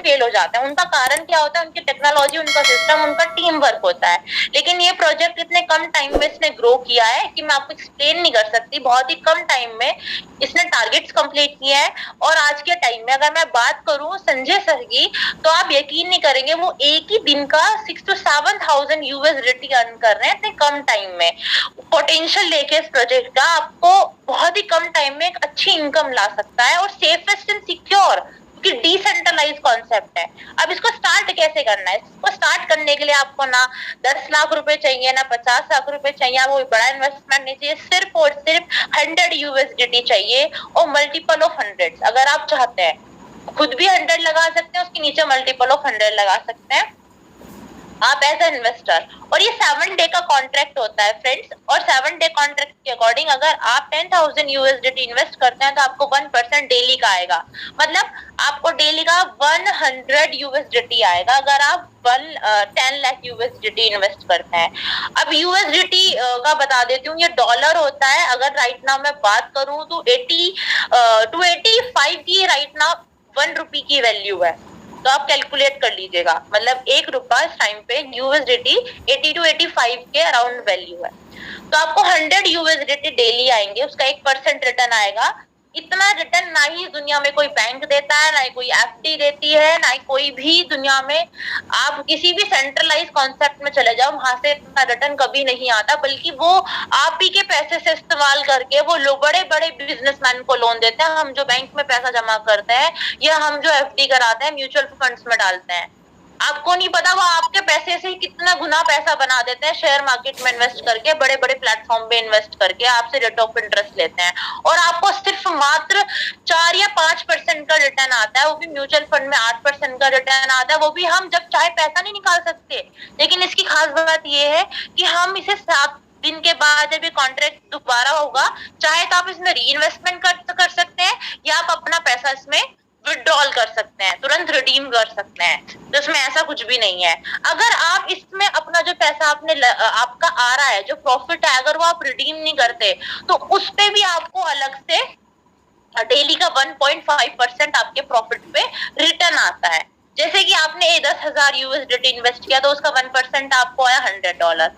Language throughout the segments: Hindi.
फेल हो जाते हैं। उनका कारण क्या होता है? उनकी टेक्नोलॉजी, उनका सिस्टम, उनका टीम वर्क होता है। लेकिन ये प्रोजेक्ट इतने कम टाइम में इसने ग्रो किया है कि मैं आपको एक्सप्लेन नहीं कर सकती। बहुत ही कम टाइम में इसने टारगेट्स कंप्लीट किए हैं। और आज के टाइम में अगर मैं बात करूं संजय सर की, तो आप यकीन नहीं करेंगे, वो एक ही दिन का 6 to 7,000 USDT अर्न कर रहे हैं इतने कम टाइम में। पोटेंशियल लेके इस प्रोजेक्ट का आपको बहुत ही कम टाइम में एक अच्छी इनकम ला सकता है, और सेफेस्ट एंड सिक्योर, कि डिसेंट्रलाइज कॉन्सेप्ट है। अब इसको स्टार्ट कैसे करना है? इसको स्टार्ट करने के लिए आपको ना 10 लाख रुपए चाहिए, ना 50 लाख रुपए चाहिए, आपको बड़ा इन्वेस्टमेंट नहीं चाहिए। सिर्फ और सिर्फ 100 USDT चाहिए, और मल्टीपल ऑफ 100 अगर आप चाहते हैं। खुद भी 100 लगा सकते हैं, उसके नीचे मल्टीपल ऑफ 100 लगा सकते हैं आप एज ए इन्वेस्टर। और ये 7 डे का कॉन्ट्रैक्ट होता है फ्रेंड्स, और 7 डे कॉन्ट्रैक्ट के अकॉर्डिंग अगर आप 10,000 USDT इन्वेस्ट करते हैं तो आपको 1% डेली का आएगा। मतलब आपको डेली का 100 USDT आएगा अगर आप 10 लाख USDT इन्वेस्ट करते हैं। अब USDT का बता देती हूँ, ये डॉलर होता है। अगर राइट नाउ मैं बात करूँ तो 85 की राइट नाउ 1 रुपी की वैल्यू है। तो आप कैलकुलेट कर लीजिएगा, मतलब 1 रुपया इस टाइम पे USDT 80 to 85 के अराउंड वैल्यू है। तो आपको 100 USDT डेली आएंगे, उसका 1% रिटर्न आएगा। इतना रिटर्न ना ही दुनिया में कोई बैंक देता है, ना ही कोई FD देती है, ना ही कोई भी दुनिया में। आप किसी भी सेंट्रलाइज कॉन्सेप्ट में चले जाओ, वहां से इतना रिटर्न कभी नहीं आता, बल्कि वो आप ही के पैसे से इस्तेमाल करके वो लोग बड़े बड़े बिजनेसमैन को लोन देते हैं। हम जो बैंक में पैसा जमा करते हैं, या हम जो FD कराते हैं म्यूचुअल फंड्स में डालते हैं, आपको नहीं पता वो आपके पैसे से कितना गुना पैसा बना देते हैं। शेयर मार्केट में इन्वेस्ट करके, बड़े बड़े प्लेटफॉर्म पे इन्वेस्ट करके आपसे रेट ऑफ इंटरेस्ट लेते हैं, और आपको सिर्फ मात्र 4 या 5% का रिटर्न आता है। वो भी म्यूचुअल फंड में 8% का रिटर्न आता है, वो भी हम जब चाहे पैसा नहीं निकाल सकते। लेकिन इसकी खास बात ये है कि हम इसे 7 दिन के बाद जब ये कॉन्ट्रैक्ट दोबारा होगा, चाहे तो आप इसमें री इन्वेस्टमेंट कर सकते हैं, या आप अपना पैसा इसमें विड्रॉल कर सकते हैं, तुरंत रिडीम कर सकते हैं। तो इसमें ऐसा कुछ भी नहीं है। अगर आप इसमें अपना जो पैसा आपका आ रहा है, जो प्रॉफिट है, अगर वो आप रिडीम नहीं करते, तो उस पे भी आपको अलग से डेली का 1.5% आपके प्रॉफिट पे रिटर्न आता है। जैसे कि आपने 10,000 USDT इन्वेस्ट किया, तो उसका 1% आपको आया $100,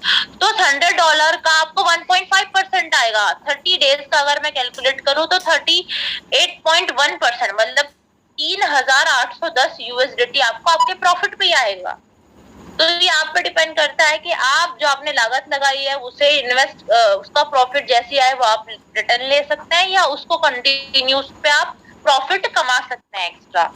तो $100 का आपको 1.5% आएगा। 30 डेज का अगर मैं कैलकुलेट करूं तो 38.1%, मतलब 3,810 USDT आपको आपके प्रॉफिट पे ही आएगा। तो ये आप पे डिपेंड करता है कि आप जो आपने लागत लगाई है उसे इन्वेस्ट, उसका प्रॉफिट जैसी आए वो आप रिटर्न ले सकते हैं, या उसको कंटिन्यू उस पे आप प्रॉफिट कमा सकते हैं एक्स्ट्रा।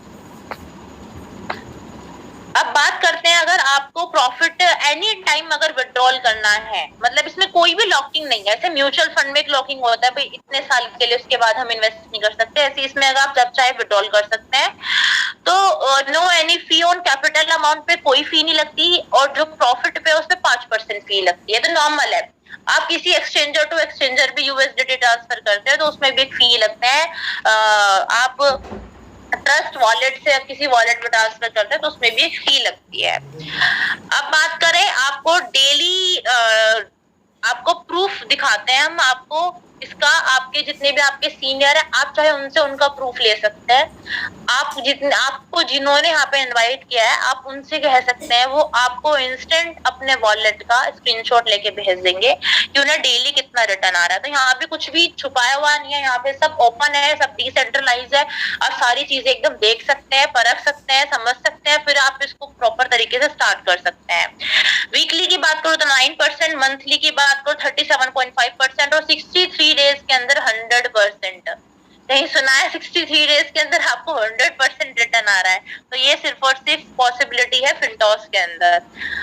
अब बात करते हैं, अगर आपको प्रॉफिट एनी टाइम अगर विड्रॉल करना है, मतलब इसमें कोई भी लॉकिंग नहीं है। ऐसे म्यूचुअल फंड में एक लॉकिंग होता है, भाई इतने साल के लिए, उसके बाद हम इन्वेस्ट नहीं कर सकते। ऐसे इसमें अगर आप जब चाहे विड्रॉल कर सकते हैं। तो no any fee on capital amount पे कोई फी नहीं लगती, और जो प्रॉफिट पे उस पे 5% फी लगती है। तो नॉर्मल है। आप किसी एक्सचेंजर टू एक्सचेंजर भी USDT ट्रांसफर करते हैं तो उसमें भी एक फी लगता है। आप ट्रस्ट वॉलेट से किसी वॉलेट में ट्रांसफर करते हैं तो उसमें भी एक फी लगती है। अब बात करें, आपको डेली आपको प्रूफ दिखाते हैं हम आपको इसका। आपके जितने भी आपके सीनियर है, आप चाहे उनसे उनका प्रूफ ले सकते हैं। आपको जिन्होंने यहाँ पे इनवाइट किया है, आप उनसे कह सकते हैं, वो आपको इंस्टेंट अपने वॉलेट का स्क्रीनशॉट लेके भेज देंगे कि उन्हें डेली कितना रिटर्न आ रहा है। तो यहाँ पे कुछ भी छुपाया हुआ नहीं है, यहाँ पे सब ओपन है, सब डिसेंट्रलाइज है। आप सारी चीजें एकदम देख सकते हैं, परख सकते हैं, समझ सकते हैं, फिर आप इसको प्रॉपर तरीके से स्टार्ट कर सकते हैं। वीकली की बात करो तो 9%, मंथली की बात करो 37.5%, और 63 डेज के अंदर 100%। कहीं सुना है 63 डेज के अंदर आपको 100% रिटर्न आ रहा है? तो ये सिर्फ और सिर्फ पॉसिबिलिटी है फिनटॉस के अंदर।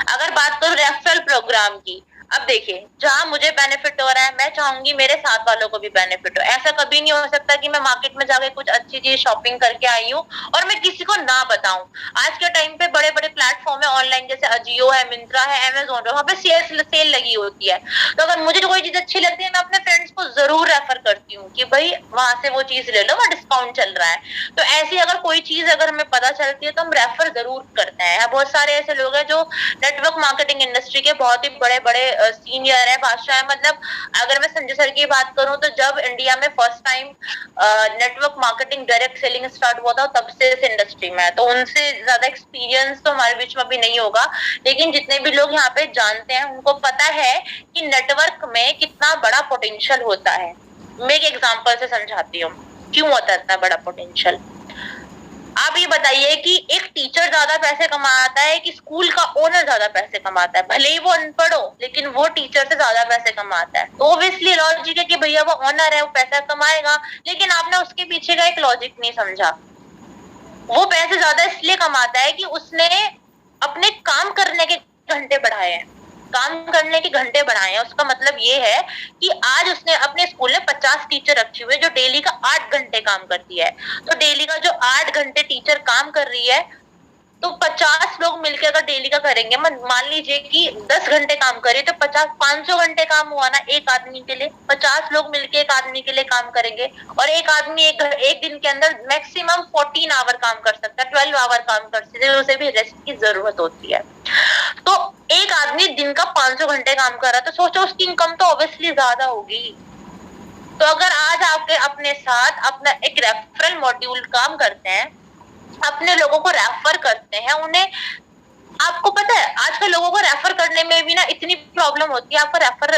अगर बात करूं रेफरल प्रोग्राम की, अब देखिए, जहां मुझे बेनिफिट हो रहा है, मैं चाहूंगी मेरे साथ वालों को भी बेनिफिट हो। ऐसा कभी नहीं हो सकता कि मैं मार्केट में जाके कुछ अच्छी चीज शॉपिंग करके आई हूँ और मैं किसी को ना बताऊं। आज के टाइम पे बड़े बड़े प्लेटफॉर्म है ऑनलाइन, जैसे अजियो है, मिंत्रा है, अमेजोन है, वहां पे सेल लगी होती है। तो अगर मुझे कोई चीज अच्छी लगती है, मैं अपने फ्रेंड्स को जरूर रेफर करती हूँ कि भाई वहां से वो चीज ले लो, वहां डिस्काउंट चल रहा है। तो ऐसी अगर कोई चीज अगर हमें पता चलती है तो हम रेफर जरूर करते हैं। बहुत सारे ऐसे लोग हैं जो नेटवर्क मार्केटिंग इंडस्ट्री के बहुत ही बड़े बड़े सीनियर है, बादशाह है। मतलब अगर मैं संजय सर की बात करूं तो जब इंडिया में first time network marketing direct selling start हुआ था तब से इस इंडस्ट्री में है, तो उनसे ज्यादा एक्सपीरियंस तो हमारे बीच में भी नहीं होगा। लेकिन जितने भी लोग यहाँ पे जानते हैं उनको पता है कि नेटवर्क में कितना बड़ा पोटेंशियल होता है। मैं एक एग्जांपल से समझाती हूँ क्यों होता है इतना बड़ा पोटेंशियल। आप ये बताइए कि एक टीचर ज्यादा पैसे कमाता है कि स्कूल का ओनर ज्यादा पैसे कमाता है? भले ही वो अनपढ़ हो लेकिन वो टीचर से ज्यादा पैसे कमाता है। तो ऑब्वियसली लॉजिक है कि भैया वो ओनर है, वो पैसा कमाएगा। लेकिन आपने उसके पीछे का एक लॉजिक नहीं समझा। वो पैसे ज्यादा इसलिए कमाता है कि उसने अपने काम करने के घंटे बढ़ाए हैं, काम करने के घंटे बढ़ाए हैं। उसका मतलब ये है कि आज उसने अपने स्कूल में 50 टीचर रखे हुए जो डेली का 8 घंटे काम करती है। तो डेली का जो 8 घंटे टीचर काम कर रही है, तो 50 लोग मिलकर अगर डेली का करेंगे, मान लीजिए कि 10 घंटे काम करे तो 500 घंटे काम हुआ ना एक आदमी के लिए। 50 लोग मिलकर एक आदमी के लिए काम करेंगे और एक आदमी एक दिन के अंदर मैक्सिमम 14 आवर काम कर सकता है, 12 आवर काम कर सकता है, उसे भी रेस्ट की जरूरत होती है। तो एक आदमी दिन का 500 घंटे काम कर रहा है तो सोचो उसकी इनकम तो ऑब्वियसली ज्यादा होगी। तो अगर आज आपके अपने साथ अपना एक रेफरल मॉड्यूल काम करते हैं, अपने लोगों को रेफर करते हैं, उन्हें, आपको पता है आजकल लोगों को रेफर करने में भी ना इतनी प्रॉब्लम होती है। आपको रेफर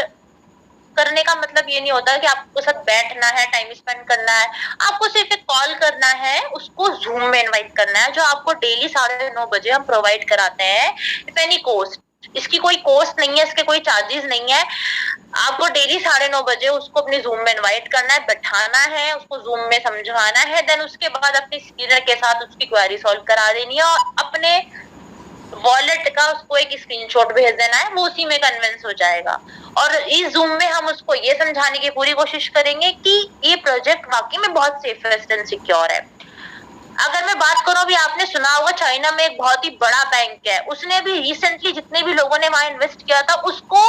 करने का मतलब ये नहीं होता कि आपको साथ बैठना है, टाइम स्पेंड करना है। आपको सिर्फ एक कॉल करना है, उसको जूम में इनवाइट करना है, जो आपको डेली 9:30 बजे हम प्रोवाइड कराते हैं विद एनी कॉस्ट। इसकी कोई कॉस्ट नहीं है, इसके कोई चार्जेस नहीं है। आपको डेली 9:30 बजे उसको अपनी जूम में इनवाइट करना है, बैठाना है, उसको जूम में समझाना है, देन उसके बाद अपनी स्क्रीनर के साथ उसकी क्वेरी सॉल्व करा देनी है और अपने वॉलेट का उसको एक स्क्रीनशॉट भेज देना है, वो उसी में कन्विंस हो जाएगा। और इस जूम में हम उसको ये समझाने की पूरी कोशिश करेंगे कि ये प्रोजेक्ट वाकई में बहुत सेफेस्ट एंड सिक्योर है। अगर मैं बात करूं, अभी आपने सुना होगा चाइना में एक बहुत ही बड़ा बैंक है, उसने भी रिसेंटली जितने भी लोगों ने वहां इन्वेस्ट किया था उसको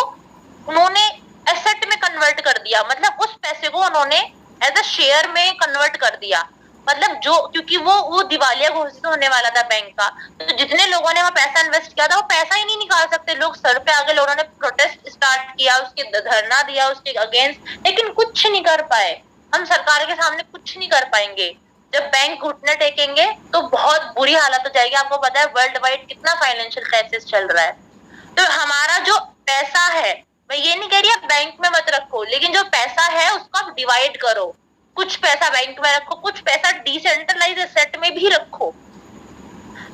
उन्होंने एसेट में कन्वर्ट कर दिया। मतलब उस पैसे को उन्होंने एज अ शेयर में कन्वर्ट कर दिया। मतलब जो, क्योंकि वो दिवालिया घोषित होने वाला था बैंक का, तो जितने लोगों ने वहां पैसा इन्वेस्ट किया था वो पैसा ही नहीं निकाल सकते। लोग सर पे आगे, लोगों ने प्रोटेस्ट स्टार्ट किया, उसके धरना दिया उसके अगेंस्ट, लेकिन कुछ नहीं कर पाए। हम सरकार के सामने कुछ नहीं कर पाएंगे। जब बैंक घुटने टेकेंगे तो बहुत बुरी हालत हो जाएगी। आपको पता है वर्ल्ड वाइड कितना फाइनेंशियल क्राइसिस चल रहा है। तो हमारा जो पैसा है, मैं ये नहीं कह रही आप बैंक में मत रखो, लेकिन जो पैसा है उसको आप डिवाइड करो। कुछ पैसा बैंक में रखो, कुछ पैसा डिसेंट्रलाइज एसेट में भी रखो।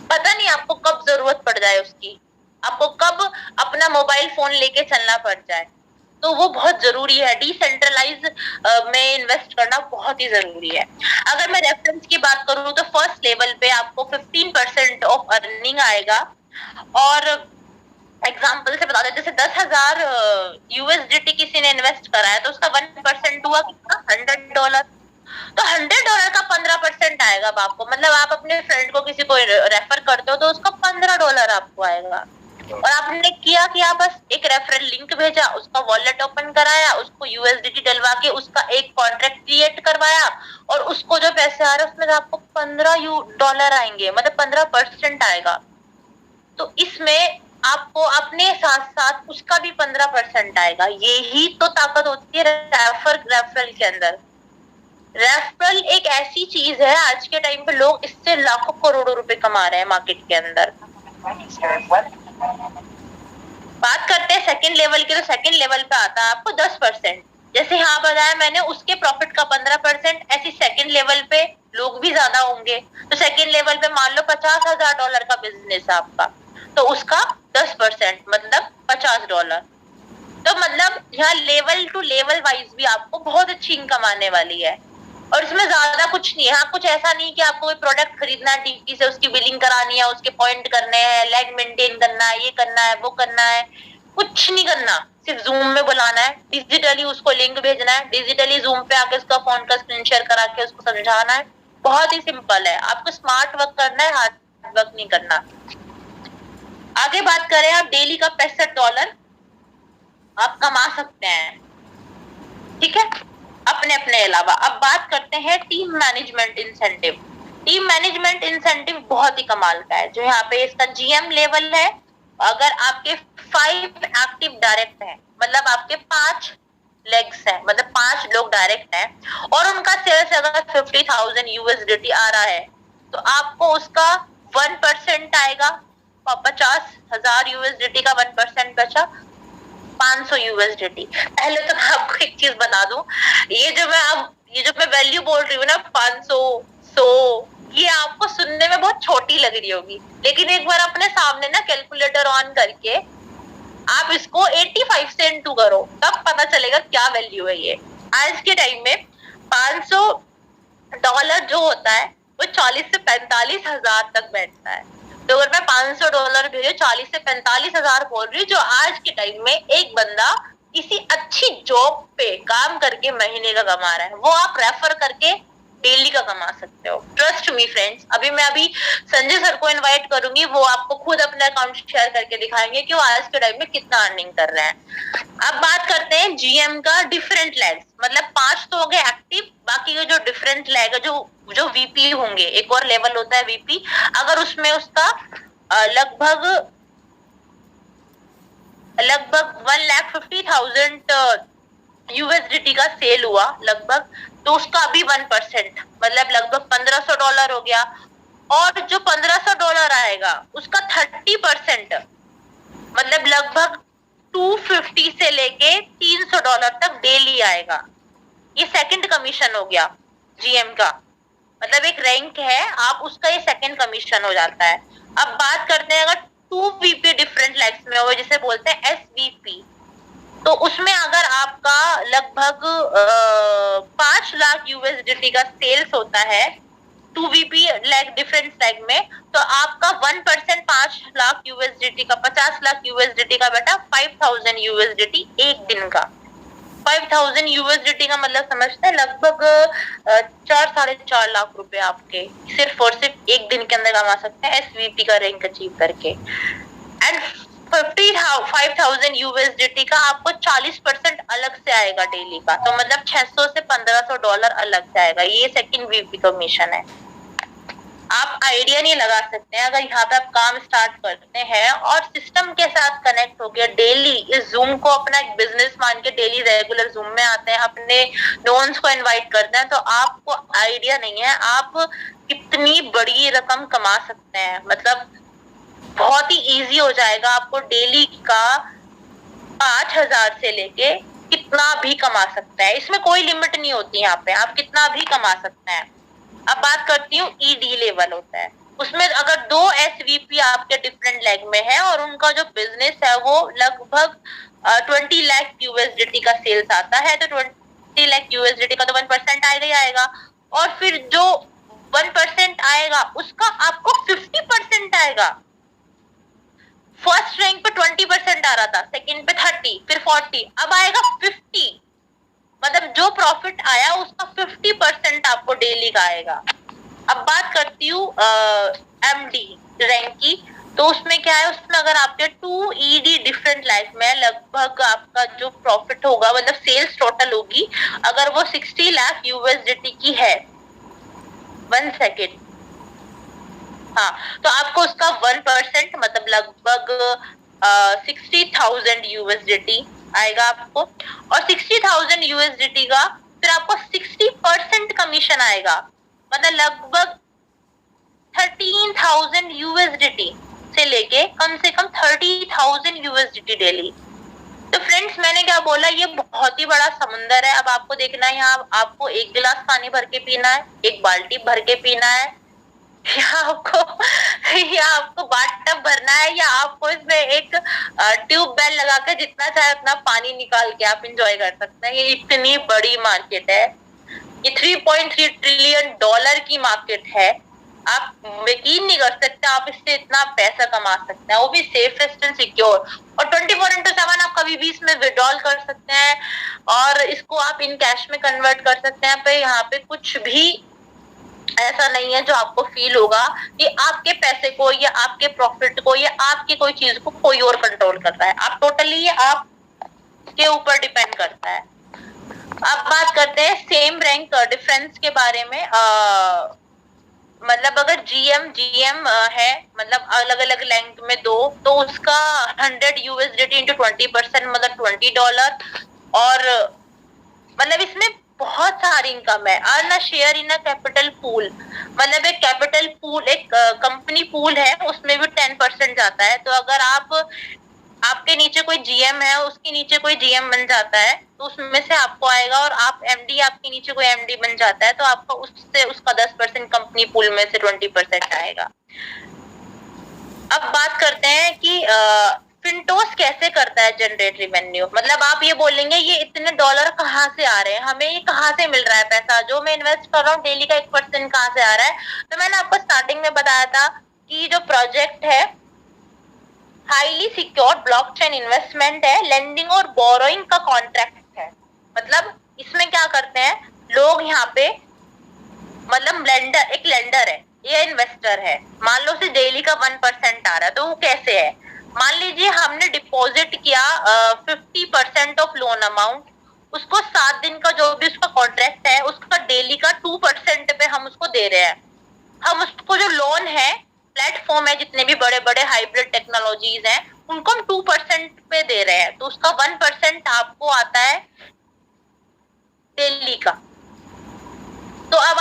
पता नहीं आपको कब जरूरत पड़ जाए उसकी, आपको कब अपना मोबाइल फोन लेके चलना पड़ जाए, तो वो बहुत जरूरी है। डिसेंट्रलाइज में इन्वेस्ट करना बहुत ही जरूरी है। अगर मैं रेफरेंस की बात करूं तो फर्स्ट लेवल पे आपको 15% ऑफ अर्निंग आएगा। और एग्जाम्पल से बता दें, जैसे 10,000 USDT किसी ने इन्वेस्ट करा है तो उसका 1% हुआ कितना, $100। तो $100 का 15% आएगा अब आपको। मतलब आप अपने फ्रेंड को किसी को रेफर करते हो तो उसका $15 आपको आएगा। और आपने किया क्या, बस एक रेफरल लिंक भेजा, उसका वॉलेट ओपन कराया, उसको USDT डलवा के उसका एक कॉन्ट्रैक्ट क्रिएट करवाया और उसको जो पैसे आ रहे हैं उसमें आपको $15 आएंगे, मतलब 15% आएगा। तो इसमें आपको अपने साथ साथ उसका भी 15% आएगा। यही तो ताकत होती है रेफरल के अंदर। रेफरल एक ऐसी चीज है, आज के टाइम पे लोग इससे लाखों करोड़ों रुपए कमा रहे हैं मार्केट के अंदर। बात करते हैं सेकंड लेवल की, तो सेकंड लेवल पे आता है आपको 10%। जैसे हाँ बताया मैंने, उसके प्रॉफिट का 15%। ऐसी सेकंड लेवल पे लोग भी ज्यादा होंगे। तो सेकंड लेवल पे मान लो $50,000 का बिजनेस है आपका, तो उसका 10% मतलब $50। तो मतलब यहाँ लेवल टू लेवल वाइज भी आपको बहुत अच्छी इनकम आने वाली है। और इसमें ज्यादा कुछ नहीं है। हाँ, कुछ ऐसा नहीं कि आपको कोई प्रोडक्ट खरीदना है डीपी से, उसकी बिलिंग करानी है, उसके पॉइंट करने हैं, लैग मेंटेन करना है, ये करना है, वो करना है, कुछ नहीं करना। सिर्फ जूम में बुलाना है, डिजिटली उसको लिंक भेजना है, डिजिटली जूम पे आके उसका फोन का स्क्रीन शेयर करा के उसको समझाना है। बहुत ही सिंपल है। आपको स्मार्ट वर्क करना है, हार्ड वर्क नहीं करना। आगे बात करें, आप डेली का $65 आप कमा सकते हैं, ठीक है, अपने अपने अलावा। अब बात करते हैं team management incentive. Team management incentive बहुत ही कमाल का है, जो यहाँ पे इसका GM लेवल है। अगर आपके 5 एक्टिव डायरेक्ट हैं, मतलब आपके 5 लेग्स हैं, मतलब 5 लोग डायरेक्ट हैं और उनका सेल्स अगर 50,000 यूएसडीटी आ रहा है तो आपको उसका 1% आएगा, 50,000 यूएसडीटी का 1% बचा 500 यूएसडीटी। पहले तो मैं आपको एक चीज बता दूं, ये जो मैं वैल्यू बोल रही हूँ ना 500 100, ये आपको सुनने में बहुत छोटी लग रही होगी, लेकिन एक बार अपने सामने ना कैलकुलेटर ऑन करके आप इसको 85 से इंटू करो, तब पता चलेगा क्या वैल्यू है ये। आज के टाइम में $500 जो होता है वो 40 से 45 हजार तक बैठता है। तो अगर मैं $500 भेजो 40 से 45 हजार बोल रही हूँ, जो आज के टाइम में एक बंदा किसी अच्छी जॉब पे काम करके महीने का कमा रहा है, वो आप रेफर करके डेली का कमा सकते हो। ट्रस्ट मी फ्रेंड्स, अभी संजय सर को इनवाइट करूंगी, वो आपको खुद अपना अकाउंट शेयर करके दिखाएंगे कि वो आज के टाइम में कितना अर्निंग कर रहे हैं। अब बात करते हैं जीएम का डिफरेंट लेग्स, मतलब 5 तो हो गए एक्टिव, बाकी के जो डिफरेंट लेग है, जो वीपी होंगे, एक और लेवल होता है वीपी, अगर उसमें उसका लगभग 1,50,000 यूएसडीटी का सेल हुआ लगभग, तो उसका अभी 1%, मतलब लगभग $1,500 हो गया। और जो $1,500 आएगा उसका 30%, मतलब लगभग 250 से लेके $300 तक डेली आएगा। ये सेकंड कमीशन हो गया जीएम का, मतलब एक रैंक है आप उसका, ये सेकंड कमीशन हो जाता है। अब बात करते हैं अगर 2VP डिफरेंट लेग्स में हो, जिसे बोलते हैं एसवीपी, तो उसमें अगर आपका लगभग 5 लाख यूएसडीटी का सेल्स होता है 2VP लेग डिफरेंट लेग में, तो आपका 1% 5 लाख यूएसडीटी का 50 लाख यूएसडीटी का बेटा 5,000 यूएसडीटी एक दिन का। 5,000 यूएसडीटी का मतलब समझते हैं लगभग 4-4.5 लाख रुपए आपके सिर्फ और सिर्फ एक दिन के अंदर कमा सकते हैं एसवीपी का रैंक अचीव करके। एंड 5,000 यूएसडीटी का आपको 40% अलग से आएगा डेली का, तो मतलब 600 से $1,500 अलग से आएगा। ये सेकंड वीपी कमीशन है। आप आइडिया नहीं लगा सकते हैं, अगर यहाँ पे आप काम स्टार्ट करते हैं और सिस्टम के साथ कनेक्ट हो गया, डेली इस जूम को अपना एक बिजनेस मान के डेली रेगुलर जूम में आते हैं, अपने नोन्स को इनवाइट करते हैं, तो आपको आइडिया नहीं है आप कितनी बड़ी रकम कमा सकते हैं। मतलब बहुत ही इजी हो जाएगा, आपको डेली का 5,000 से लेके कितना भी कमा सकते हैं, इसमें कोई लिमिट नहीं होती, यहाँ पे आप कितना भी कमा सकते हैं। अब बात करती हूँ ईडी लेवल होता है, उसमें अगर 2 एसवीपी आपके डिफरेंट लेग में है और उनका जो बिजनेस है वो लगभग 20 लाख यूएसडीटी का सेल्स आता है, तो 20 लाख यूएसडीटी का तो 1% आएगा ही आएगा, और फिर जो 1% आएगा उसका आपको 50% आएगा। फर्स्ट रैंक पे 20% आ रहा था, सेकंड पे 30, फिर 40, अब आएगा 50, मतलब जो प्रॉफिट आया उसका 50% आपको डेली का आएगा। अब बात करती हूँ एमडी रैंक की, तो उसमें क्या है, उसमें अगर आपके 2 ईडी डिफरेंट लाइफ में लगभग आपका जो प्रॉफिट होगा, मतलब सेल्स टोटल होगी, अगर वो 60 लाख यूएसडीटी की है, 1 सेकेंड, हाँ, तो आपको उसका 1% मतलब लगभग 60,000 यूएसडीटी आएगा आपको, और 60,000 यूएसडीटी का फिर आपको 60% कमीशन आएगा, मतलब लगभग 13,000 यूएसडीटी से लेके कम से कम 30,000 यूएसडीटी डेली। तो फ्रेंड्स, मैंने क्या बोला, ये बहुत ही बड़ा समुंदर है। अब आपको देखना है, यहाँ आपको 1 गिलास पानी भर के पीना है, 1 बाल्टी भर के पीना है, या आपको बाथटब भरना है, या आपको इसमें एक ट्यूब बेल लगा के जितना चाहे उतना पानी निकाल के आप इंजॉय कर सकते हैं। ये इतनी बड़ी मार्केट है, ये $3.3 ट्रिलियन की मार्केट है। आप यकीन नहीं कर सकते आप इससे इतना पैसा कमा सकते हैं, वो भी सेफेस्ट एंड सिक्योर, और 24/7 आप कभी भी इसमें विड्रॉल कर सकते हैं, और इसको आप इन कैश में कन्वर्ट कर सकते हैं। पे यहाँ पे कुछ भी ऐसा नहीं है जो आपको फील होगा कि आपके पैसे को या आपके प्रॉफिट को या आपकी कोई चीज को कोई और कंट्रोल कर रहा है। आप टोटली ये आप के ऊपर डिपेंड करता है। अब बात करते हैं सेम रैंक डिफरेंस के बारे में। मतलब अगर जीएम है, मतलब अलग अलग लेंथ में दो, तो उसका 100 यूएसडीटी इंटू 20% मतलब $20। और मतलब इसमें बहुत सारी इनकम है। Earn a share in a capital pool, मतलब एक कैपिटल पूल, एक कंपनी पूल है, उसमें भी 10% जाता है। तो अगर आपके नीचे कोई जीएम है, उसके नीचे कोई जीएम बन जाता है, तो उसमें से आपको आएगा। और आप एमडी, आपके नीचे कोई एमडी बन जाता है, तो आपका उससे उसका 10% कंपनी पूल में से 20% आएगा। अब बात करते हैं कि फिनटोस कैसे करता है जनरेट रेवेन्यू। मतलब आप ये बोलेंगे ये इतने डॉलर कहाँ से आ रहे हैं, हमें ये कहाँ से मिल रहा है पैसा, जो मैं इन्वेस्ट कर रहा हूँ डेली का 1% कहाँ से आ रहा है। तो मैंने आपको स्टार्टिंग में बताया था कि जो प्रोजेक्ट है हाईली सिक्योर्ड ब्लॉकचेन इन्वेस्टमेंट है, लेंडिंग और बोरोइंग का कॉन्ट्रैक्ट है। मतलब इसमें क्या करते हैं लोग यहाँ पे, मतलब लेंडर, एक लेंडर है, ये इन्वेस्टर है। मान लो से डेली का 1% आ रहा है, तो वो कैसे है, मान लीजिए हमने डिपॉजिट किया 50% ऑफ लोन अमाउंट, उसको 7 दिन का जो भी उसका कॉन्ट्रैक्ट है, उसका डेली का 2% पे हम उसको दे रहे हैं। हम उसको जो लोन है, प्लेटफॉर्म है, जितने भी बड़े बड़े हाइब्रिड टेक्नोलॉजीज हैं, उनको हम 2% पे दे रहे हैं। तो उसका 1% आपको आता है डेली का। तो अब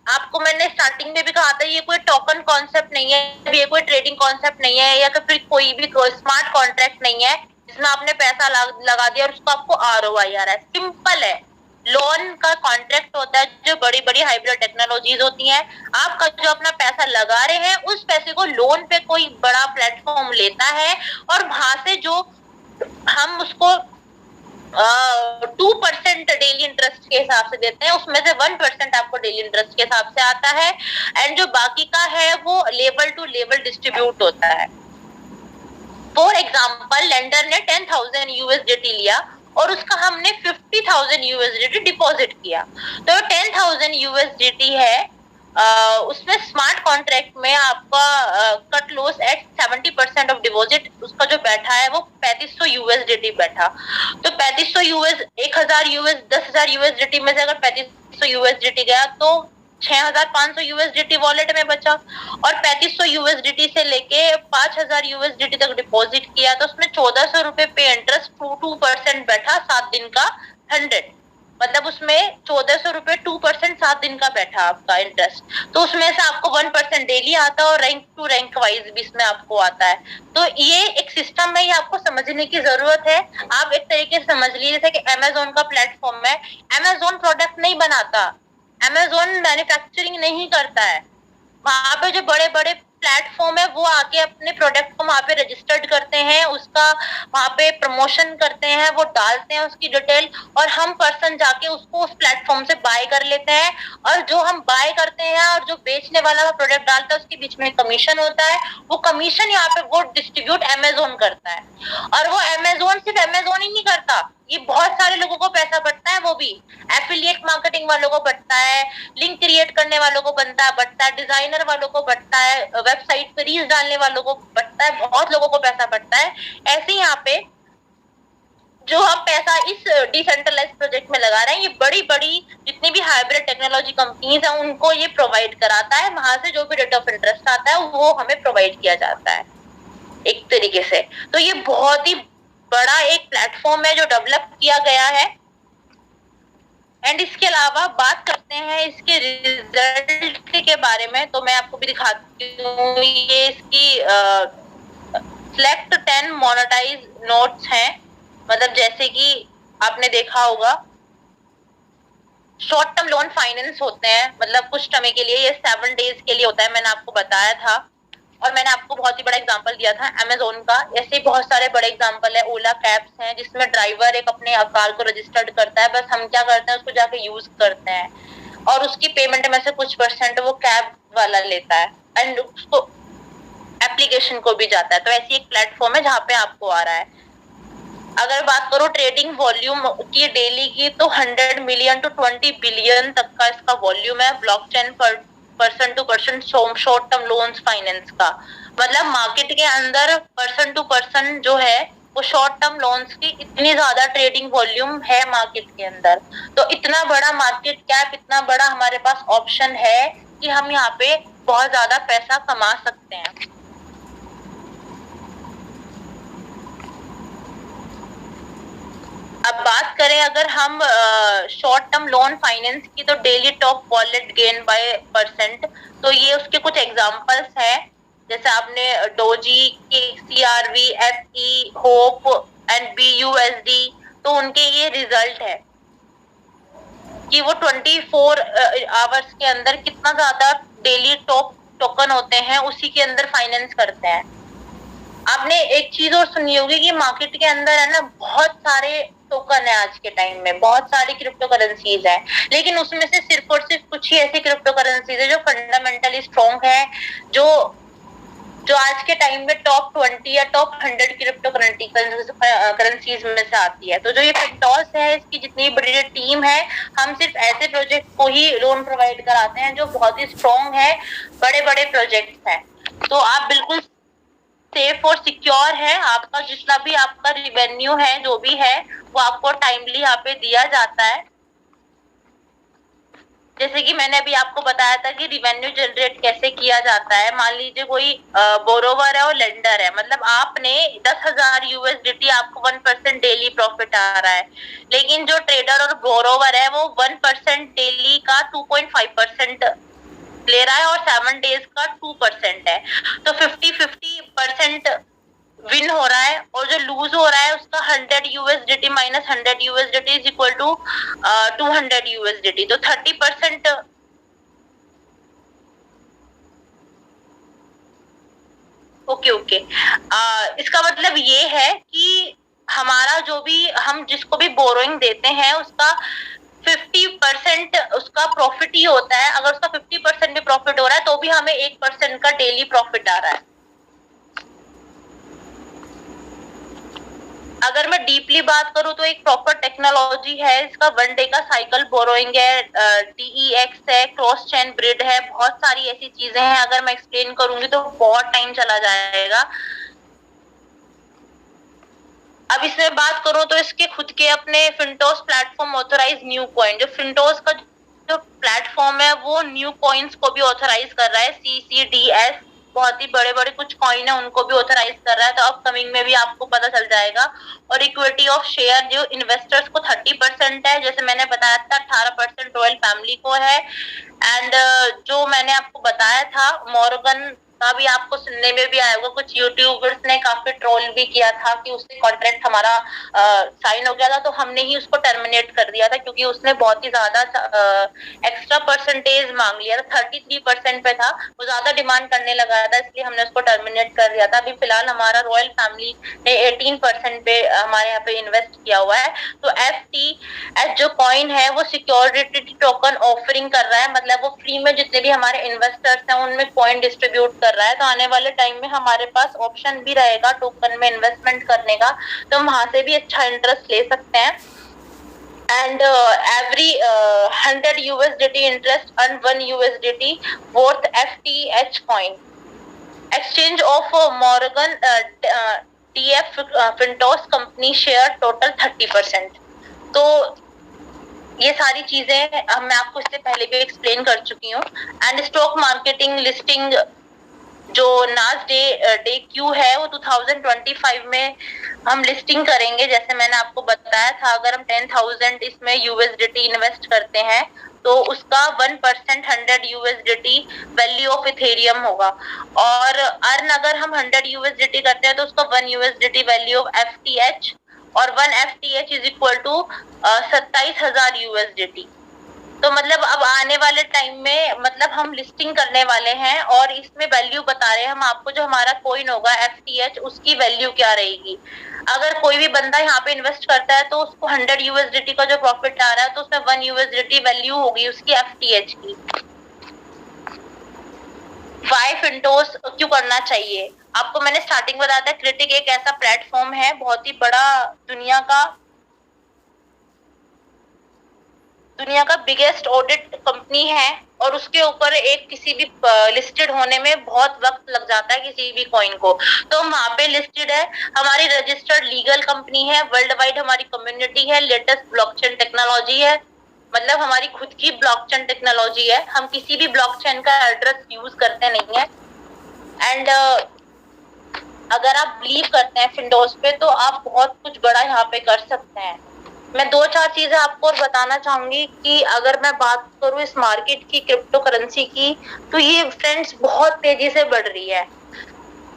आपको मैंने स्टार्टिंग में भी कहा था, ये कोई टोकन कॉन्सेप्ट नहीं है, ये कोई ट्रेडिंग कॉन्सेप्ट नहीं है, या फिर कोई भी स्मार्ट कॉन्ट्रैक्ट नहीं है जिसमें आपने पैसा लगा दिया और उसको आपको आरओआई आ रहा है। सिंपल है, लोन का कॉन्ट्रैक्ट होता है, जो बड़ी बड़ी हाइब्रिड टेक्नोलॉजीज होती हैं। आपका जो अपना पैसा लगा रहे हैं, उस पैसे को लोन पे कोई बड़ा प्लेटफॉर्म लेता है, और वहां से जो हम उसको 2% डेली इंटरेस्ट के हिसाब से देते हैं, उसमें से 1% आपको डेली इंटरेस्ट के हिसाब से आता है। एंड जो बाकी का है वो लेवल टू लेवल डिस्ट्रीब्यूट होता है। फॉर एग्जाम्पल, लेंडर ने 10,000 यूएसडीटी लिया और उसका हमने 50,000 यूएसडीटी डिपॉजिट किया। तो 10,000 यूएसडीटी है, उसमें स्मार्ट कॉन्ट्रैक्ट में आपका cut loss at 70% of deposit, उसका जो बैठा है वो 3500 यूएसडीटी बैठा। तो 3500 यूएस, 1000 यूएस, 10,000 यूएसडीटी में से अगर 3500 यूएसडीटी गया, तो 6,500 यूएसडीटी वॉलेट में बचा। और 3500 यूएसडीटी से लेके 5,000 यूएसडीटी तक डिपॉजिट किया, तो उसमें 1,400 रुपए पे इंटरेस्ट 2% बैठा, 7 दिन का 100, मतलब उसमें 1,400 रुपए 2% 7 दिन का बैठा आपका इंटरेस्ट। तो उसमें से आपको 1% डेली आता है, और रैंक टू रैंक वाइज भी इसमें आपको आता है। तो ये एक सिस्टम है, ये आपको समझने की जरूरत है। आप एक तरीके से समझ लीजिए जैसे कि अमेजोन का प्लेटफॉर्म है, अमेजोन प्रोडक्ट नहीं बनाता, अमेजोन मैन्युफैक्चरिंग नहीं करता है। वहां पे जो बड़े बड़े प्लेटफॉर्म है, वो आके अपने प्रोडक्ट को वहां पे रजिस्टर्ड करते हैं, उसका वहां पे प्रमोशन करते हैं, वो डालते हैं उसकी डिटेल, और हम पर्सन जाके उसको उस प्लेटफॉर्म से बाय कर लेते हैं। और जो हम बाय करते हैं और जो बेचने वाला प्रोडक्ट डालता है, उसके बीच में कमीशन होता है। वो कमीशन यहाँ पे वो डिस्ट्रीब्यूट अमेजोन करता है। और वो अमेजोन सिर्फ अमेजोन ही नहीं करता, ये बहुत सारे लोगों को पैसा बढ़ता है, वो भी एफिलिएट मार्केटिंग वालों को बढ़ता है, लिंक क्रिएट करने वालों को बढ़ता है, डिजाइनर वालों को बढ़ता है, वेबसाइट पे रील्स डालने वालों को बढ़ता है, बहुत लोगों को पैसा बढ़ता है। ऐसे यहाँ पे जो हम पैसा इस डिसेंट्रलाइज प्रोजेक्ट में लगा रहे हैं, ये बड़ी बड़ी जितनी भी हाइब्रिड टेक्नोलॉजी कंपनीज है, उनको ये प्रोवाइड कराता है। वहां से जो भी रेट ऑफ इंटरेस्ट आता है वो हमें प्रोवाइड किया जाता है एक तरीके से। तो ये बहुत ही बड़ा एक प्लेटफॉर्म है जो डेवलप किया गया है। एंड इसके अलावा बात करते हैं इसके रिजल्ट के बारे में, तो मैं आपको भी दिखाती हूँ। ये इसकी सिलेक्ट 10 मोनेटाइज नोट्स हैं, मतलब जैसे कि आपने देखा होगा शॉर्ट टर्म लोन फाइनेंस होते हैं, मतलब कुछ समय के लिए, ये 7 डेज के लिए होता है, मैंने आपको बताया था। और मैंने आपको बहुत ही बड़ा एग्जांपल दिया था अमेजोन का। ऐसे बहुत सारे बड़े एग्जांपल है, ओला कैब्स हैं, जिसमें ड्राइवर एक अपने कार को रजिस्टर्ड करता है, बस हम क्या करते हैं उसको जाके यूज करते हैं, और उसकी पेमेंट में से कुछ परसेंट वो कैब वाला लेता है, एंड उसको एप्लीकेशन को भी जाता है। तो ऐसी एक प्लेटफॉर्म है जहाँ पे आपको आ रहा है। अगर बात करो ट्रेडिंग वॉल्यूम की डेली की, तो 100 मिलियन टू 20 बिलियन तक का इसका वॉल्यूम है ब्लॉकचेन पर person to person short term loans finance का। मतलब मार्केट के अंदर पर्सन टू पर्सन जो है वो शॉर्ट टर्म लोन्स की इतनी ज्यादा ट्रेडिंग वॉल्यूम है मार्केट के अंदर। तो इतना बड़ा मार्केट कैप, इतना बड़ा हमारे पास ऑप्शन है कि हम यहाँ पे बहुत ज्यादा पैसा कमा सकते हैं। अब बात करें अगर हम शॉर्ट टर्म लोन फाइनेंस की, तो daily top wallet gain by percent, तो ये उसके कुछ एग्जांपल्स हैं, जैसे आपने doji, CRV, FE, hope and BUSD, तो उनके ये रिजल्ट है कि वो 24 आवर्स के अंदर कितना ज्यादा डेली टॉप टोकन होते हैं उसी के अंदर फाइनेंस करते हैं। आपने एक चीज और सुनी होगी कि मार्केट के अंदर है ना बहुत सारे टोकन है, आज के टाइम में बहुत सारी क्रिप्टो करेंसीज है, लेकिन उसमें से सिर्फ और सिर्फ कुछ ही ऐसी क्रिप्टो करेंसीज है जो फंडामेंटली स्ट्रॉन्ग है, जो आज के टाइम में टॉप 20 या टॉप 100 क्रिप्टो करेंसीज में से आती है। तो जो ये फिंटोस है, इसकी जितनी बड़ी टीम है, हम सिर्फ ऐसे प्रोजेक्ट को ही लोन प्रोवाइड कराते हैं जो बहुत ही स्ट्रॉन्ग है, बड़े बड़े प्रोजेक्ट हैं। तो आप बिल्कुल सेफ और सिक्योर है, आपका जितना भी आपका रिवेन्यू है, जो भी है, वो आपको टाइमली यहाँ पे दिया जाता है। जैसे कि मैंने अभी आपको बताया था कि रिवेन्यू जनरेट कैसे किया जाता है। मान लीजिए कोई बोरोवर है और लेंडर है, मतलब आपने 10,000 USDT, आपको 1% डेली प्रॉफिट आ रहा है, लेकिन जो ट्रेडर और बोरोवर है वो 1% डेली का 2.5% ले रहा है और 7 डेज का 2% है, तो 50-50% विन हो रहा है, और जो लूज हो रहा है उसका 100 USDT minus 100 USDT is equal to 200 USDT, तो 30%। ओके, इसका मतलब ये है कि हमारा जो भी, हम जिसको भी बोरोइंग देते हैं उसका 50% उसका प्रॉफिट ही होता है। अगर उसका 50% भी प्रॉफिट हो रहा है तो भी हमें 1% का डेली प्रॉफिट आ रहा है। अगर मैं डीपली बात करूं तो एक प्रॉपर टेक्नोलॉजी है, इसका 1 डे का साइकिल बोरोइंग है, DEX है, क्रॉस चेन ब्रिड है, बहुत सारी ऐसी चीजें हैं। अगर मैं एक्सप्लेन करूंगी तो बहुत टाइम चला जाएगा। अब इसमें बात करूं तो इसके खुद के अपने फिंटोस प्लेटफॉर्म ऑथराइज न्यू कॉइन, जो फिंटोस का जो प्लेटफॉर्म है वो न्यू कॉइन्स को भी ऑथराइज कर रहा है। CCDS बहुत ही बड़े बड़े कुछ कॉइन है उनको भी ऑथराइज कर रहा है, तो अपकमिंग में भी आपको पता चल जाएगा। और इक्विटी ऑफ शेयर जो इन्वेस्टर्स को 30% है, जैसे मैंने बताया था 18% रॉयल फैमिली को है। एंड जो मैंने आपको बताया था मॉर्गन का भी आपको सुनने में भी आया होगा, कुछ यूट्यूबर्स ने काफी ट्रोल भी किया था कि उससे कॉन्ट्रैक्ट हमारा साइन हो गया था, तो हमने ही उसको टर्मिनेट कर दिया था क्योंकि उसने बहुत ही ज्यादा एक्स्ट्रा परसेंटेज मांग लिया था। 33% पे था, वो ज्यादा डिमांड करने लगा था, इसलिए हमने उसको टर्मिनेट कर दिया था। अभी फिलहाल हमारा रॉयल फैमिली ने 18% पे हमारे यहाँ पे इन्वेस्ट किया हुआ है। तो FTS जो कॉइन है वो सिक्योरिटी टोकन ऑफरिंग कर रहा है, मतलब वो फ्री में जितने भी हमारे इन्वेस्टर्स हैं उनमें कॉइन डिस्ट्रीब्यूट कर रहा है। तो आने वाले टाइम में हमारे पास ऑप्शन भी रहेगा टोकन में इन्वेस्टमेंट करने का, तो हम वहां से भी अच्छा इंटरेस्ट ले सकते हैं। And every 100 USDT interest earn 1 USDT worth FTH coin. Exchange of Morgan TF Fintos company share total 30%. तो ये सारी चीजें मैं आपको इससे पहले भी एक्सप्लेन कर चुकी हूँ। एंड स्टॉक मार्केटिंग लिस्टिंग जो डे क्यू है वो 2025 में हम लिस्टिंग करेंगे। जैसे मैंने आपको बताया था, अगर हम 10,000 इसमें USDT इन्वेस्ट करते हैं तो उसका 1% 100 USDT वैल्यू ऑफ इथेरियम होगा, और अर्न अगर हम 100 USDT करते हैं तो उसका 1 USDT वैल्यू ऑफ FTH, और 1 FTH is equal to 27,000 USDT। तो मतलब अब आने वाले टाइम में मतलब हम लिस्टिंग करने वाले हैं और इसमें वैल्यू बता रहे हैं हम आपको, जो हमारा कॉइन होगा FTH उसकी वैल्यू क्या रहेगी। अगर कोई भी बंदा यहाँ पे इन्वेस्ट करता है तो उसको 100 USDT का जो प्रॉफिट आ रहा है तो उसमें 1 USDT वैल्यू होगी उसकी FTH की। वाई फिंटोस क्यों करना चाहिए? आपको मैंने स्टार्टिंग बताया था, क्रिटिक एक ऐसा प्लेटफॉर्म है, बहुत ही बड़ा दुनिया का बिगेस्ट ऑडिट कंपनी है, और उसके ऊपर एक किसी भी लिस्टेड होने में बहुत वक्त लग जाता है किसी भी कॉइन को। तो हम वहां पे लिस्टेड है, हमारी रजिस्टर्ड लीगल कंपनी है, वर्ल्ड वाइड हमारी कम्युनिटी है, लेटेस्ट ब्लॉकचेन टेक्नोलॉजी है, मतलब हमारी खुद की ब्लॉकचेन टेक्नोलॉजी है, हम किसी भी ब्लॉकचेन का एड्रेस यूज करते नहीं है। एंड अगर आप बिलीव करते हैं फिंडोस पे तो आप बहुत कुछ बड़ा यहाँ पे कर सकते हैं। मैं 2-4 चीजें आपको और बताना चाहूंगी कि अगर मैं बात करूं इस मार्केट की, क्रिप्टो करेंसी की, तो ये फ्रेंड्स बहुत तेजी से बढ़ रही है।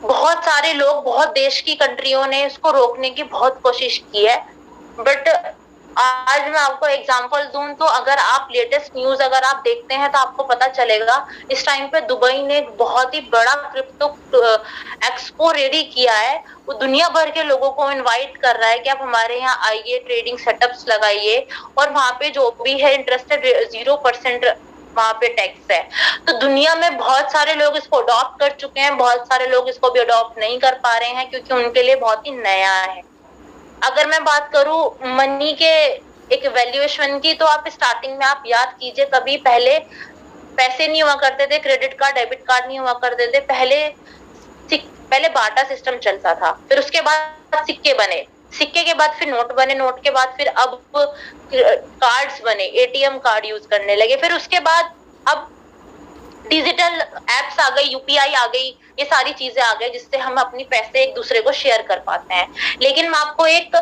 बहुत सारे लोग, बहुत देश की कंट्रियों ने इसको रोकने की बहुत कोशिश की है, बट आज मैं आपको एग्जांपल दूं तो अगर आप लेटेस्ट न्यूज अगर आप देखते हैं तो आपको पता चलेगा इस टाइम पे दुबई ने एक बहुत ही बड़ा क्रिप्टो एक्सपो रेडी किया है। वो दुनिया भर के लोगों को इनवाइट कर रहा है कि आप हमारे यहाँ आइए, ट्रेडिंग सेटअप्स लगाइए, और वहां पे जो भी है इंटरेस्टेड 0% वहां पे टैक्स है। तो दुनिया में बहुत सारे लोग इसको अडॉप्ट कर चुके हैं, बहुत सारे लोग इसको भी अडॉप्ट नहीं कर पा रहे हैं क्योंकि उनके लिए बहुत ही नया है। अगर मैं बात करूं मनी के एक वैल्यूएशन की, तो आप स्टार्टिंग में आप याद कीजिए, कभी पहले पैसे नहीं हुआ करते थे, क्रेडिट कार्ड, डेबिट कार्ड नहीं हुआ करते थे, पहले बाटा सिस्टम चलता था, फिर उसके बाद सिक्के बने, सिक्के के बाद फिर नोट बने, नोट के बाद फिर अब कार्ड्स बने, एटीएम कार्ड यूज करने लगे, फिर उसके बाद अब डिजिटल एप्स आ गई, यूपीआई आ गई, ये सारी चीजें आ गई जिससे हम अपनी पैसे एक दूसरे को शेयर कर पाते हैं। लेकिन मैं आपको एक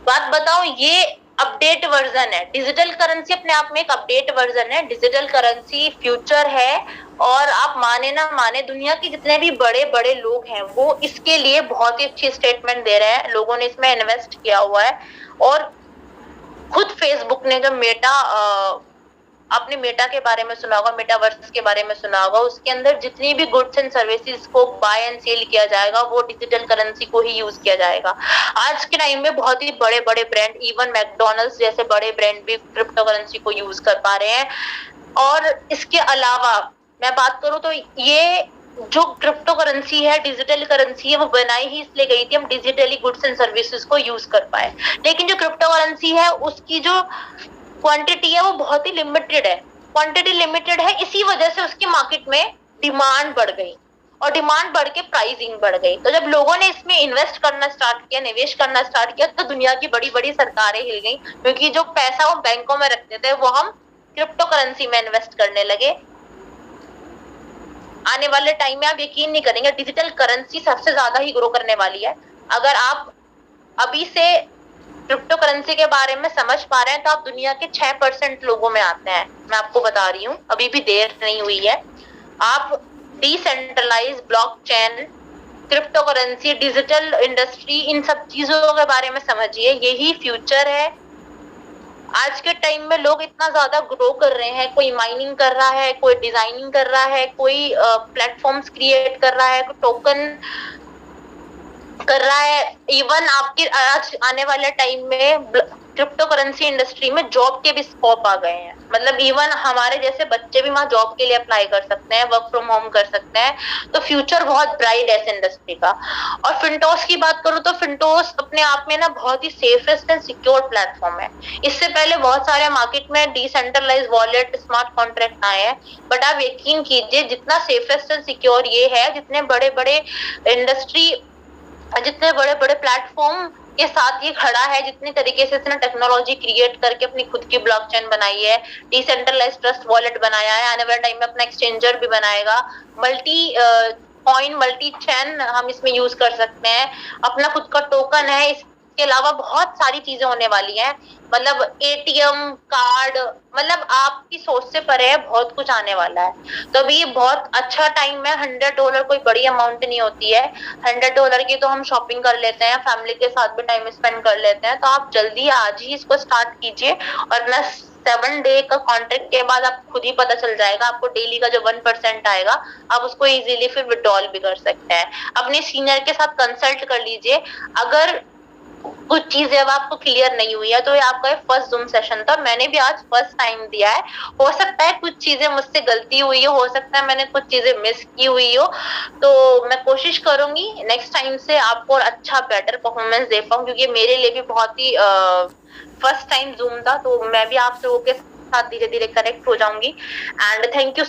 बात बताऊं, ये अपडेट वर्जन है। डिजिटल करेंसी अपने आप में एक अपडेट वर्जन है, डिजिटल करेंसी फ्यूचर है, और आप माने ना माने दुनिया के जितने भी बड़े बड़े लोग हैं वो इसके लिए बहुत ही अच्छी स्टेटमेंट दे रहे हैं। लोगों ने इसमें इन्वेस्ट किया हुआ है, और खुद फेसबुक ने जो मेटा, आपने मेटा के बारे में सुना होगा, मेटावर्स के बारे में सुना होगा, उसके अंदर जितनी भी गुड्स एंड सर्विसेज को बाय एंड सेल किया जाएगा वो डिजिटल करेंसी को ही यूज किया जाएगा। आज के टाइम में बहुत ही बड़े बड़े ब्रांड, इवन मैकडोनल्ड्स जैसे बड़े ब्रांड भी क्रिप्टो करेंसी को यूज कर पा रहे हैं। और इसके अलावा मैं बात करूं तो ये जो क्रिप्टो करेंसी है, डिजिटल करेंसी है, वो बनाई ही इसलिए गई थी हम डिजिटली गुड्स एंड सर्विसेज को यूज कर पाए। लेकिन जो क्रिप्टो करेंसी है उसकी जो क्वांटिटी है वो बहुत ही लिमिटेड है, क्वांटिटी लिमिटेड है, इसी वजह से उसकी मार्केट में डिमांड बढ़ गई, और डिमांड बढ़ के प्राइसिंग बढ़ गई। तो जब लोगों ने इसमें इन्वेस्ट करना स्टार्ट किया, निवेश करना स्टार्ट किया, तो दुनिया की बड़ी बड़ी सरकारें हिल गई, क्योंकि जो पैसा वो बैंकों में रखते थे वो हम क्रिप्टो करेंसी में इन्वेस्ट करने लगे। आने वाले टाइम में आप यकीन नहीं करेंगे, डिजिटल करेंसी सबसे ज्यादा ही ग्रो करने वाली है। अगर आप अभी से क्रिप्टो करेंसी के बारे में समझ पा रहे हैं तो आप दुनिया के 6% लोगों में आते हैं। मैं आपको बता रही हूँ, अभी भी देर नहीं हुई है। आप decentralize blockchain, crypto currency, digital industry, इन सब चीजों के बारे में समझिए, यही फ्यूचर है। आज के टाइम में लोग इतना ज्यादा ग्रो कर रहे हैं, कोई माइनिंग कर रहा है, कोई डिजाइनिंग कर रहा है, कोई प्लेटफॉर्म्स क्रिएट कर रहा है, कोई टोकन कर रहा है। इवन आपके आज आने वाले टाइम में क्रिप्टो करेंसी इंडस्ट्री में जॉब के भी स्कोप आ गए हैं। मतलब इवन हमारे जैसे बच्चे भी वहां जॉब के लिए अप्लाई कर सकते हैं, वर्क फ्रॉम होम कर सकते हैं। तो फ्यूचर बहुत ब्राइट है इस इंडस्ट्री का। और फिनटोस की बात करूं तो फिनटोस अपने आप में ना बहुत ही सेफेस्ट एंड सिक्योर प्लेटफॉर्म है। इससे पहले बहुत सारे मार्केट में डिसेंट्रलाइज वॉलेट, स्मार्ट कॉन्ट्रैक्ट आए हैं, बट आप यकीन कीजिए जितना सेफेस्ट एंड सिक्योर ये है, जितने बड़े बड़े इंडस्ट्री, जितने बड़े बड़े प्लेटफॉर्म के साथ ये खड़ा है, जितनी तरीके से इसने टेक्नोलॉजी क्रिएट करके अपनी खुद की ब्लॉकचेन बनाई है, डिसेंट्रलाइज्ड ट्रस्ट वॉलेट बनाया है, आने वाले टाइम में अपना एक्सचेंजर भी बनाएगा, मल्टी कॉइन, मल्टी चेन हम इसमें यूज कर सकते हैं, अपना खुद का टोकन है, इसके अलावा बहुत सारी चीजें होने वाली हैं। मतलब एटीएम कार्ड, मतलब आपकी सोच से परे है, बहुत कुछ आने वाला है। तो अभी ये बहुत अच्छा टाइम है। $100 कोई बड़ी अमाउंट नहीं होती है, $100 की तो हम शॉपिंग कर लेते हैं, फैमिली के साथ भी टाइम स्पेंड कर लेते हैं। तो आप जल्दी आज ही इसको स्टार्ट कीजिए, और अपना 7 डे का कॉन्ट्रैक्ट के बाद आपको खुद ही पता चल जाएगा, आपको डेली का जो 1% आएगा आप उसको इजीली फिर विड्रॉल भी कर सकते हैं। अपने सीनियर के साथ कंसल्ट कर लीजिए। अगर कुछ चीजें अब आपको क्लियर नहीं हुई है तो ये आपका फर्स्ट जूम सेशन था, मैंने भी आज फर्स्ट टाइम दिया है। हो सकता है कुछ चीजें मुझसे गलती हुई हो सकता है मैंने कुछ चीजें मिस की हुई हो, तो मैं कोशिश करूंगी नेक्स्ट टाइम से आपको और अच्छा बेटर परफॉर्मेंस दे पाऊं, क्योंकि मेरे लिए भी बहुत ही फर्स्ट टाइम जूम था, तो मैं भी आप लोगों के साथ धीरे धीरे कनेक्ट हो जाऊंगी। And thank you